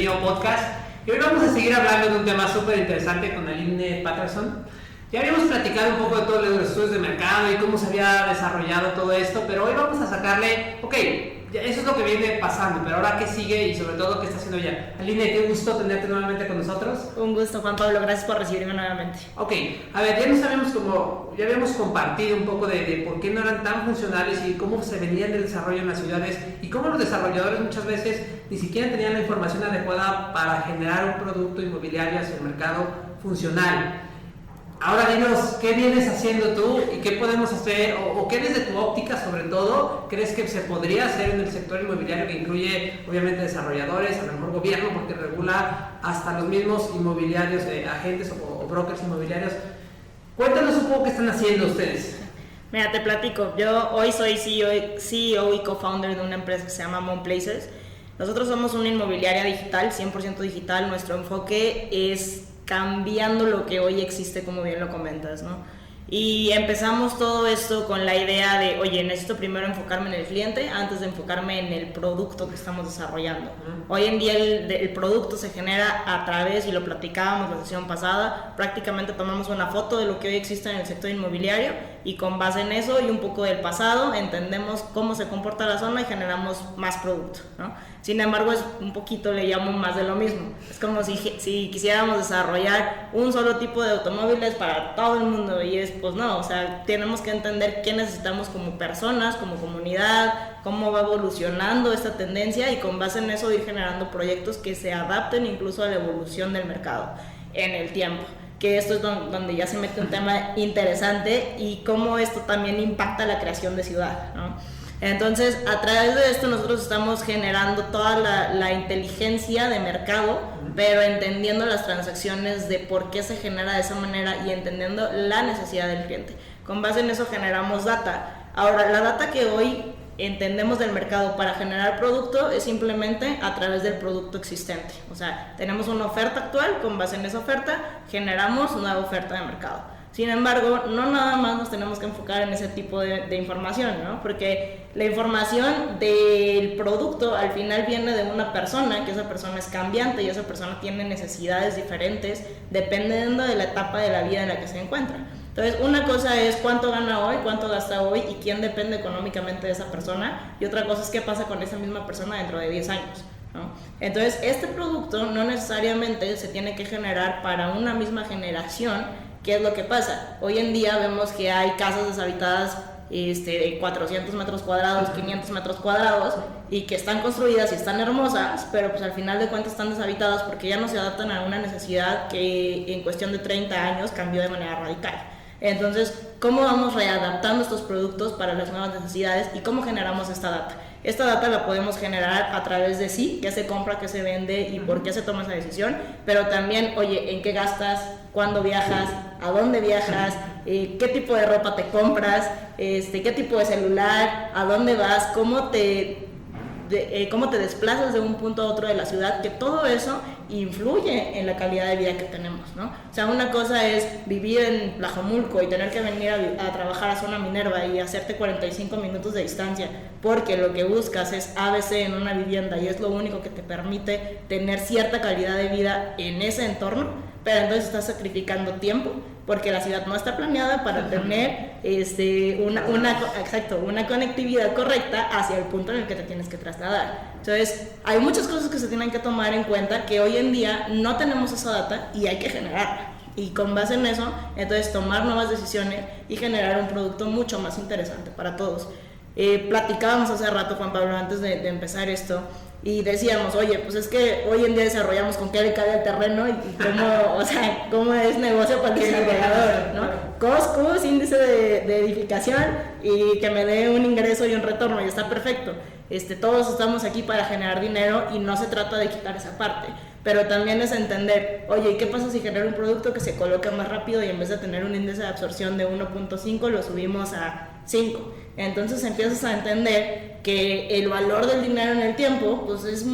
Mío Podcast. Y hoy vamos a seguir hablando de un tema súper interesante con Aline Patterson. Ya habíamos platicado un poco de todos los estudios de mercado y cómo se había desarrollado todo esto, pero hoy vamos a sacarle, eso es lo que viene pasando, pero ahora qué sigue y sobre todo qué está haciendo ya. Aline, qué gusto tenerte nuevamente con nosotros. Un gusto, Juan Pablo, gracias por recibirme nuevamente. Ok, a ver, ya habíamos compartido un poco de por qué no eran tan funcionales y cómo se venían del desarrollo en las ciudades y cómo los desarrolladores muchas veces ni siquiera tenían la información adecuada para generar un producto inmobiliario hacia el mercado funcional. Ahora dinos, ¿qué vienes haciendo tú y qué podemos hacer o qué desde tu óptica sobre todo crees que se podría hacer en el sector inmobiliario que incluye obviamente desarrolladores, a lo mejor gobierno porque regula hasta los mismos inmobiliarios, agentes o brokers inmobiliarios? Cuéntanos un poco qué están haciendo ustedes. Mira, te platico, yo hoy soy CEO y co-founder de una empresa que se llama MonPlaces. Nosotros somos una inmobiliaria digital, 100% digital, nuestro enfoque es cambiando lo que hoy existe, como bien lo comentas, ¿no? Y empezamos todo esto con la idea de, necesito primero enfocarme en el cliente antes de enfocarme en el producto que estamos desarrollando. Hoy en día el producto se genera a través, y lo platicábamos la sesión pasada, prácticamente tomamos una foto de lo que hoy existe en el sector inmobiliario y con base en eso y un poco del pasado entendemos cómo se comporta la zona y generamos más producto, ¿no? Sin embargo, es un poquito, le llamo más de lo mismo. Es como si quisiéramos desarrollar un solo tipo de automóviles para todo el mundo y pues no, o sea, tenemos que entender qué necesitamos como personas, como comunidad, cómo va evolucionando esta tendencia y con base en eso ir generando proyectos que se adapten incluso a la evolución del mercado en el tiempo. Que esto es donde ya se mete un tema interesante y cómo esto también impacta la creación de ciudad, ¿no? Entonces, a través de esto nosotros estamos generando toda la inteligencia de mercado, pero entendiendo las transacciones de por qué se genera de esa manera y entendiendo la necesidad del cliente. Con base en eso generamos data. Ahora, la data que hoy entendemos del mercado para generar producto es simplemente a través del producto existente. O sea, tenemos una oferta actual, con base en esa oferta generamos nueva oferta de mercado. Sin embargo, no nada más nos tenemos que enfocar en ese tipo de información, ¿no? Porque la información del producto al final viene de una persona, que esa persona es cambiante y esa persona tiene necesidades diferentes dependiendo de la etapa de la vida en la que se encuentra. Entonces, una cosa es cuánto gana hoy, cuánto gasta hoy y quién depende económicamente de esa persona, y otra cosa es qué pasa con esa misma persona dentro de 10 años, ¿no? Entonces, este producto no necesariamente se tiene que generar para una misma generación. ¿Qué es lo que pasa? Hoy en día vemos que hay casas deshabitadas de 400 metros cuadrados, 500 metros cuadrados y que están construidas y están hermosas, pero pues al final de cuentas están deshabitadas porque ya no se adaptan a una necesidad que en cuestión de 30 años cambió de manera radical. Entonces, ¿cómo vamos readaptando estos productos para las nuevas necesidades y cómo generamos esta data? Esta data la podemos generar a través de qué se compra, qué se vende y por qué se toma esa decisión, pero también, en qué gastas, cuándo viajas, a dónde viajas, qué tipo de ropa te compras, qué tipo de celular, a dónde vas, cómo te desplazas de un punto a otro de la ciudad, que todo eso influye en la calidad de vida que tenemos, ¿no? O sea, una cosa es vivir en Tlajomulco y tener que venir a trabajar a Zona Minerva y hacerte 45 minutos de distancia porque lo que buscas es ABC en una vivienda y es lo único que te permite tener cierta calidad de vida en ese entorno, pero entonces estás sacrificando tiempo porque la ciudad no está planeada para tener una conectividad correcta hacia el punto en el que te tienes que trasladar. Entonces, hay muchas cosas que se tienen que tomar en cuenta que hoy en día no tenemos esa data y hay que generarla. Y con base en eso, entonces tomar nuevas decisiones y generar un producto mucho más interesante para todos. Platicábamos hace rato, Juan Pablo, antes de empezar esto, y decíamos, pues es que hoy en día desarrollamos con qué le cae el terreno y cómo es negocio para el desarrollador, ¿no? Costos, índice de edificación y que me dé un ingreso y un retorno y está perfecto. Todos estamos aquí para generar dinero y no se trata de quitar esa parte, pero también es entender, ¿qué pasa si genero un producto que se coloca más rápido y en vez de tener un índice de absorción de 1.5 lo subimos a 5? Entonces empiezas a entender que el valor del dinero en el tiempo, pues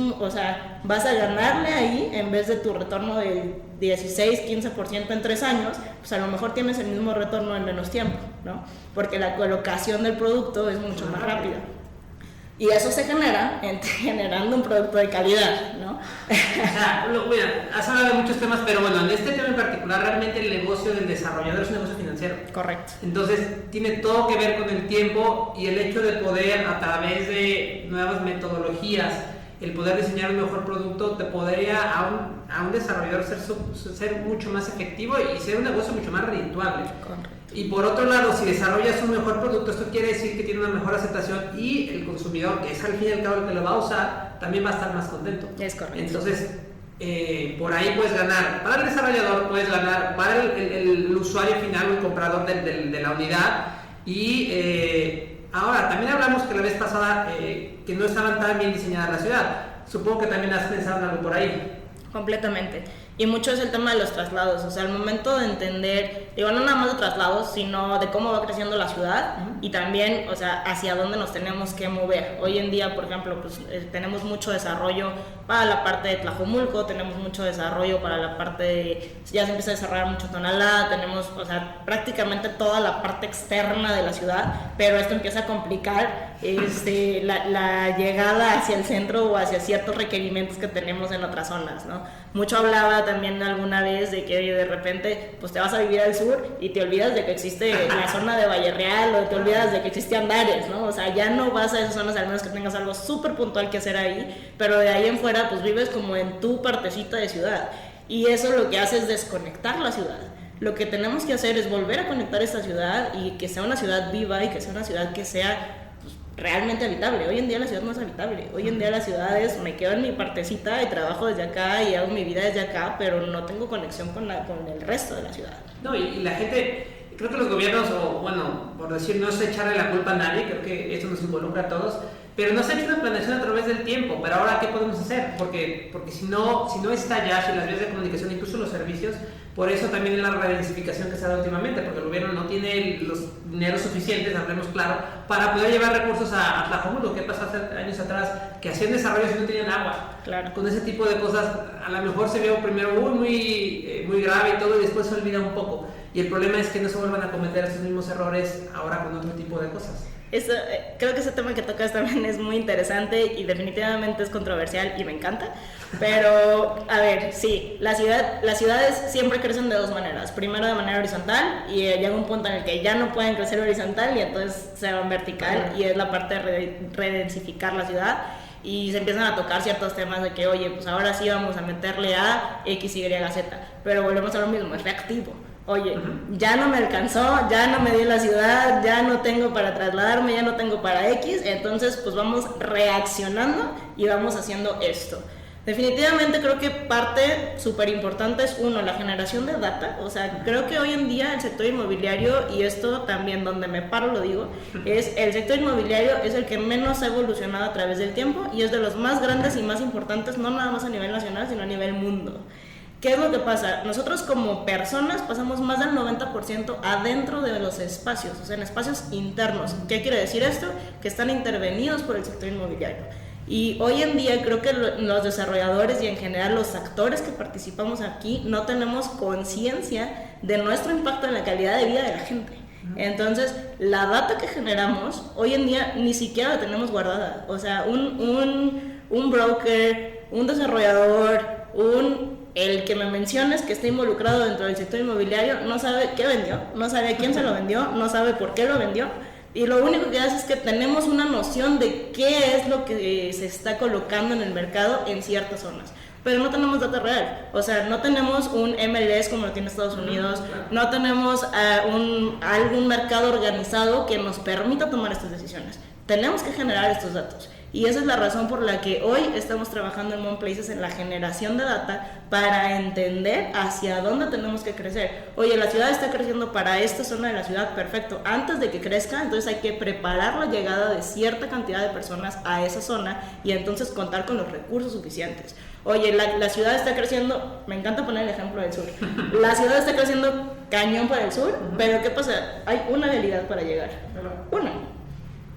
vas a ganarle ahí en vez de tu retorno del 16-15% en 3 años, pues a lo mejor tienes el mismo retorno en menos tiempo, ¿no? Porque la colocación del producto es mucho más rápida. Y eso se genera generando un producto de calidad, ¿no? Mira, has hablado de muchos temas, pero bueno, en este tema en particular, realmente el negocio del desarrollador es un negocio financiero. Correcto. Entonces, tiene todo que ver con el tiempo y el hecho de poder, a través de nuevas metodologías, el poder diseñar un mejor producto, te podría a un desarrollador ser mucho más efectivo y ser un negocio mucho más redituable. Correcto. Y por otro lado, si desarrollas un mejor producto, esto quiere decir que tiene una mejor aceptación y el consumidor, que es al fin y al cabo el que lo va a usar, también va a estar más contento. Es correcto. Entonces, por ahí puedes ganar para el desarrollador, puedes ganar para el usuario final o el comprador de la unidad. Y ahora, también hablamos que la vez pasada que no estaban tan bien diseñadas la ciudad. Supongo que también has pensado en algo por ahí. Completamente. Y mucho es el tema de los traslados, o sea, el momento de entender, digo, no nada más de traslados, sino de cómo va creciendo la ciudad y también, o sea, hacia dónde nos tenemos que mover. Hoy en día, por ejemplo, pues tenemos mucho desarrollo para la parte de Tlajomulco, tenemos mucho desarrollo para la parte de, ya se empieza a desarrollar mucho Tonalá, tenemos, o sea, prácticamente toda la parte externa de la ciudad, pero esto empieza a complicar la llegada hacia el centro o hacia ciertos requerimientos que tenemos en otras zonas, ¿no? Mucho hablaba también alguna vez de que de repente pues te vas a vivir al sur y te olvidas de que existe la zona de Valle Real o te olvidas de que existe Andares, ¿no? O sea, ya no vas a esas zonas al menos que tengas algo súper puntual que hacer ahí, pero de ahí en fuera pues vives como en tu partecita de ciudad y eso lo que hace es desconectar la ciudad. Lo que tenemos que hacer es volver a conectar esta ciudad y que sea una ciudad viva y que sea una ciudad que sea realmente habitable. Hoy en día la ciudad no es habitable. Hoy en día la ciudad es, me quedo en mi partecita y trabajo desde acá y hago mi vida desde acá, pero no tengo conexión con el resto de la ciudad. No, y la gente, creo que los gobiernos, o bueno, por decir, no es echarle la culpa a nadie, creo que esto nos involucra a todos, pero no se ha hecho una planeación a través del tiempo. Pero ahora, ¿qué podemos hacer? Porque si no está ya, si las vías de comunicación, incluso los servicios, por eso también es la redensificación que se ha dado últimamente, porque el gobierno no tiene los dineros suficientes, hablemos claro, para poder llevar recursos a Tlajomulco. ¿Qué pasó hace años atrás? Que hacían desarrollos y no tenían agua. Claro. Con ese tipo de cosas, a lo mejor se vio primero muy grave y todo, y después se olvida un poco. Y el problema es que no se vuelvan a cometer esos mismos errores ahora con otro tipo de cosas. Creo que ese tema que tocas también es muy interesante y definitivamente es controversial y me encanta, pero a ver, sí, las ciudades siempre crecen de dos maneras, primero de manera horizontal y llega un punto en el que ya no pueden crecer horizontal y entonces se van vertical y es la parte de redensificar la ciudad y se empiezan a tocar ciertos temas de que oye, pues ahora sí vamos a meterle a X, Y, Z, pero volvemos a lo mismo, es reactivo. Oye, ya no me alcanzó, ya no me dio la ciudad, ya no tengo para trasladarme, ya no tengo para X, entonces pues vamos reaccionando y vamos haciendo esto. Definitivamente creo que parte súper importante es uno, la generación de data, o sea, creo que hoy en día el sector inmobiliario, y esto también donde me paro lo digo, es el sector inmobiliario es el que menos ha evolucionado a través del tiempo y es de los más grandes y más importantes, no nada más a nivel nacional, sino a nivel mundo. ¿Qué es lo que pasa? Nosotros como personas pasamos más del 90% adentro de los espacios, o sea, en espacios internos. ¿Qué quiere decir esto? Que están intervenidos por el sector inmobiliario. Y hoy en día creo que los desarrolladores y en general los actores que participamos aquí no tenemos conciencia de nuestro impacto en la calidad de vida de la gente. Entonces, la data que generamos hoy en día ni siquiera la tenemos guardada. O sea, un broker, un desarrollador, el que me menciones que está involucrado dentro del sector inmobiliario no sabe qué vendió, no sabe a quién se lo vendió, no sabe por qué lo vendió y lo único que hace es que tenemos una noción de qué es lo que se está colocando en el mercado en ciertas zonas, pero no tenemos data real, o sea, no tenemos un MLS como lo tiene Estados Unidos, no tenemos algún mercado organizado que nos permita tomar estas decisiones. Tenemos que generar estos datos. Y esa es la razón por la que hoy estamos trabajando en MonPlaces en la generación de data para entender hacia dónde tenemos que crecer. Oye, la ciudad está creciendo para esta zona de la ciudad, perfecto. Antes de que crezca, entonces hay que preparar la llegada de cierta cantidad de personas a esa zona y entonces contar con los recursos suficientes. Oye, la ciudad está creciendo, me encanta poner el ejemplo del sur. La ciudad está creciendo cañón para el sur, pero ¿qué pasa? Hay una realidad para llegar. Una.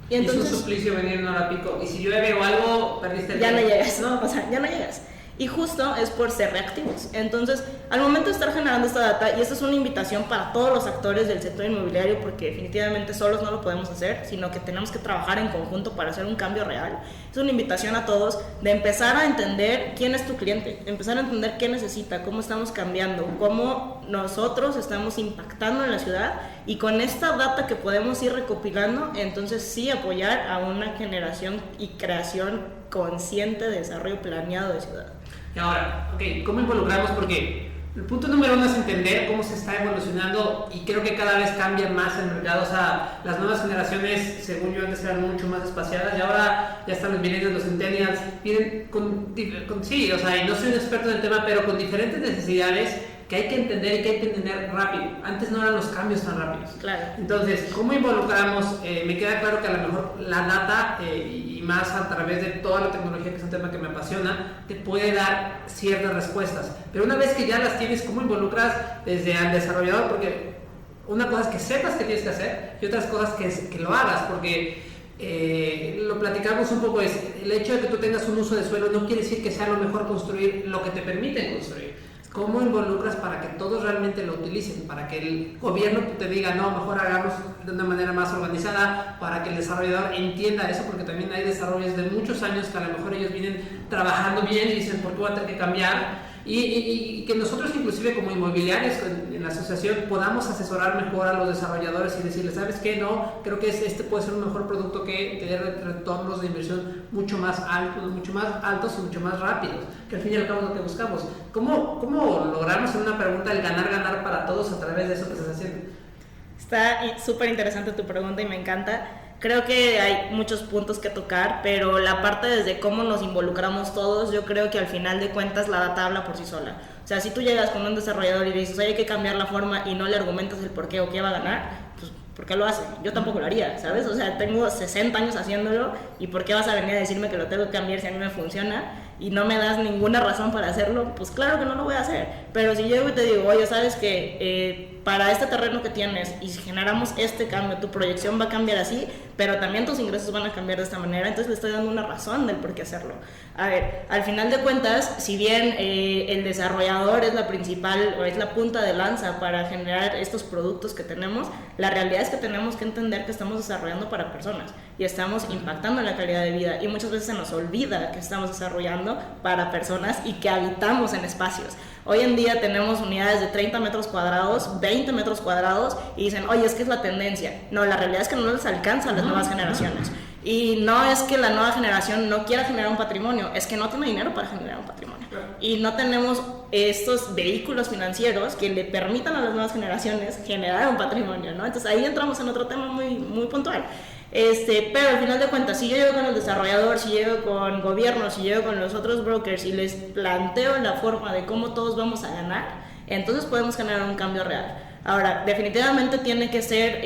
Y entonces, es un suplicio venir en hora pico. Y si llueve o algo, perdiste el ya no llegas, ¿no? O sea, ya no llegas. Y justo es por ser reactivos. Entonces, al momento de estar generando esta data, y esta es una invitación para todos los actores del sector inmobiliario, porque definitivamente solos no lo podemos hacer, sino que tenemos que trabajar en conjunto para hacer un cambio real. Es una invitación a todos de empezar a entender quién es tu cliente, empezar a entender qué necesita, cómo estamos cambiando, cómo nosotros estamos impactando en la ciudad, y con esta data que podemos ir recopilando, entonces sí apoyar a una generación y creación consciente de desarrollo planeado de ciudad. Y ahora, ¿cómo involucramos? Porque el punto número 1 es entender cómo se está evolucionando, y creo que cada vez cambia más el mercado. O sea, las nuevas generaciones, según yo, antes eran mucho más espaciadas, y ahora ya están los millennials, los centennials, vienen sí, o sea, y no soy un experto en el tema, pero con diferentes necesidades que hay que entender y que hay que entender rápido. Antes no eran los cambios tan rápidos. Claro. Entonces, ¿cómo involucramos? Me queda claro que a lo mejor la data, y más a través de toda la tecnología, que es un tema que me apasiona, te puede dar ciertas respuestas. Pero una vez que ya las tienes, ¿cómo involucras desde al desarrollador? Porque una cosa es que sepas qué tienes que hacer, y otras cosas que lo hagas, porque lo platicamos un poco, es el hecho de que tú tengas un uso de suelo no quiere decir que sea lo mejor construir lo que te permiten construir. ¿Cómo involucras para que todos realmente lo utilicen? Para que el gobierno te diga, no, mejor hagamos de una manera más organizada, para que el desarrollador entienda eso, porque también hay desarrollos de muchos años que a lo mejor ellos vienen trabajando bien y dicen, ¿por qué voy a tener que cambiar? Y que nosotros, inclusive como inmobiliarios en la asociación, podamos asesorar mejor a los desarrolladores y decirles, ¿sabes qué? No, creo que este puede ser un mejor producto que dé retornos de inversión mucho más altos y mucho más rápidos, que al fin y al cabo es lo que buscamos. ¿Cómo logramos, en una pregunta, el ganar para todos a través de eso que estás haciendo? Está súper interesante tu pregunta y me encanta. Creo que hay muchos puntos que tocar, pero la parte desde cómo nos involucramos todos, yo creo que al final de cuentas la data habla por sí sola. O sea, si tú llegas con un desarrollador y le dices, oye, hay que cambiar la forma, y no le argumentas el por qué o qué va a ganar, pues ¿por qué lo hace? Yo tampoco lo haría, ¿sabes? O sea, tengo 60 años haciéndolo, y ¿por qué vas a venir a decirme que lo tengo que cambiar si a mí me funciona? Y no me das ninguna razón para hacerlo, pues claro que no lo voy a hacer. Pero si llego y te digo, oye, ¿sabes qué? Para este terreno que tienes, y si generamos este cambio, tu proyección va a cambiar así, pero también tus ingresos van a cambiar de esta manera, entonces le estoy dando una razón del por qué hacerlo. A ver, al final de cuentas, si bien el desarrollador es la principal o es la punta de lanza para generar estos productos que tenemos, la realidad es que tenemos que entender que estamos desarrollando para personas y estamos impactando en la calidad de vida, y muchas veces se nos olvida que estamos desarrollando para personas y que habitamos en espacios. Hoy en día tenemos unidades de 30 metros cuadrados, 20 metros cuadrados, y dicen, oye, es que es la tendencia. No, la realidad es que no les alcanza a las nuevas generaciones. Y no es que la nueva generación no quiera generar un patrimonio, es que no tiene dinero para generar un patrimonio. Y no tenemos estos vehículos financieros que le permitan a las nuevas generaciones generar un patrimonio, ¿no? Entonces ahí entramos en otro tema muy, muy puntual. Pero al final de cuentas, si yo llego con el desarrollador, si llego con gobiernos, si llego con los otros brokers y les planteo la forma de cómo todos vamos a ganar, entonces podemos generar un cambio real. Ahora, definitivamente tiene que ser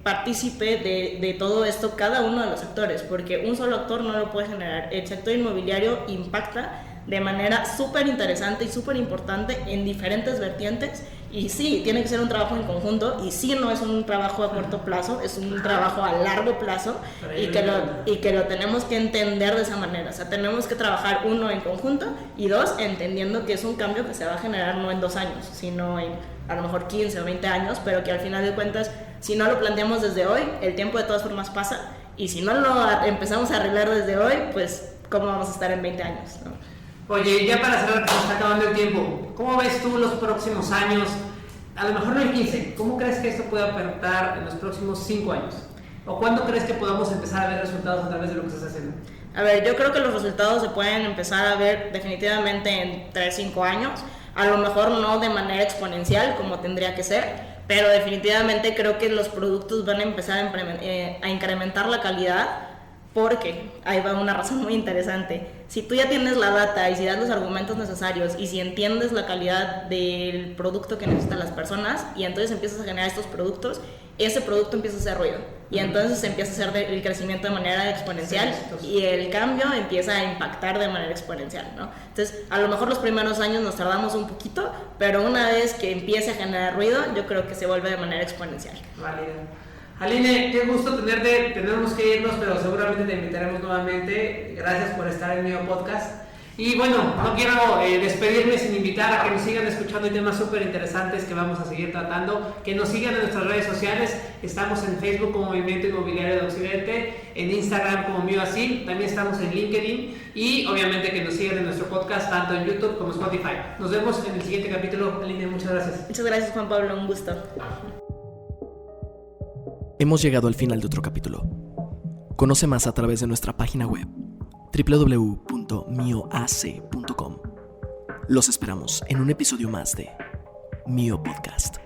partícipe de todo esto cada uno de los actores, porque un solo actor no lo puede generar. El sector inmobiliario impacta de manera súper interesante y súper importante en diferentes vertientes, y sí, tiene que ser un trabajo en conjunto, y sí, no es un trabajo a corto plazo, es un trabajo a largo plazo, y que lo tenemos que entender de esa manera. O sea, tenemos que trabajar, uno, en conjunto, y dos, entendiendo que es un cambio que se va a generar no en 2 años, sino en a lo mejor 15 o 20 años, pero que al final de cuentas, si no lo planteamos desde hoy, el tiempo de todas formas pasa, y si no lo empezamos a arreglar desde hoy, pues ¿cómo vamos a estar en 20 años, ¿no? Oye, ya para cerrar, que se está acabando el tiempo, ¿cómo ves tú los próximos años? A lo mejor no en 15, ¿cómo crees que esto puede apertar en los próximos 5 años? ¿O cuándo crees que podamos empezar a ver resultados a través de lo que estás haciendo? A ver, yo creo que los resultados se pueden empezar a ver definitivamente en 3-5 años, a lo mejor no de manera exponencial como tendría que ser, pero definitivamente creo que los productos van a empezar a incrementar la calidad, porque ahí va una razón muy interesante. Si tú ya tienes la data y si das los argumentos necesarios y si entiendes la calidad del producto que necesitan las personas, y entonces empiezas a generar estos productos, ese producto empieza a hacer ruido, y entonces empieza a hacer el crecimiento de manera exponencial, y el cambio empieza a impactar de manera exponencial, ¿no? Entonces, a lo mejor los primeros años nos tardamos un poquito, pero una vez que empiece a generar ruido, yo creo que se vuelve de manera exponencial. Vale. Aline, qué gusto tenerte. Tenemos que irnos, pero seguramente te invitaremos nuevamente. Gracias por estar en mi podcast. Y bueno, no quiero despedirme sin invitar a que nos sigan escuchando temas súper interesantes que vamos a seguir tratando, que nos sigan en nuestras redes sociales. Estamos en Facebook como Movimiento Inmobiliario de Occidente, en Instagram como MioAsil, también estamos en LinkedIn y obviamente que nos sigan en nuestro podcast tanto en YouTube como Spotify. Nos vemos en el siguiente capítulo. Aline, muchas gracias. Muchas gracias, Juan Pablo, un gusto. Hemos llegado al final de otro capítulo. Conoce más a través de nuestra página web www.mioac.com. Los esperamos en un episodio más de Mio Podcast.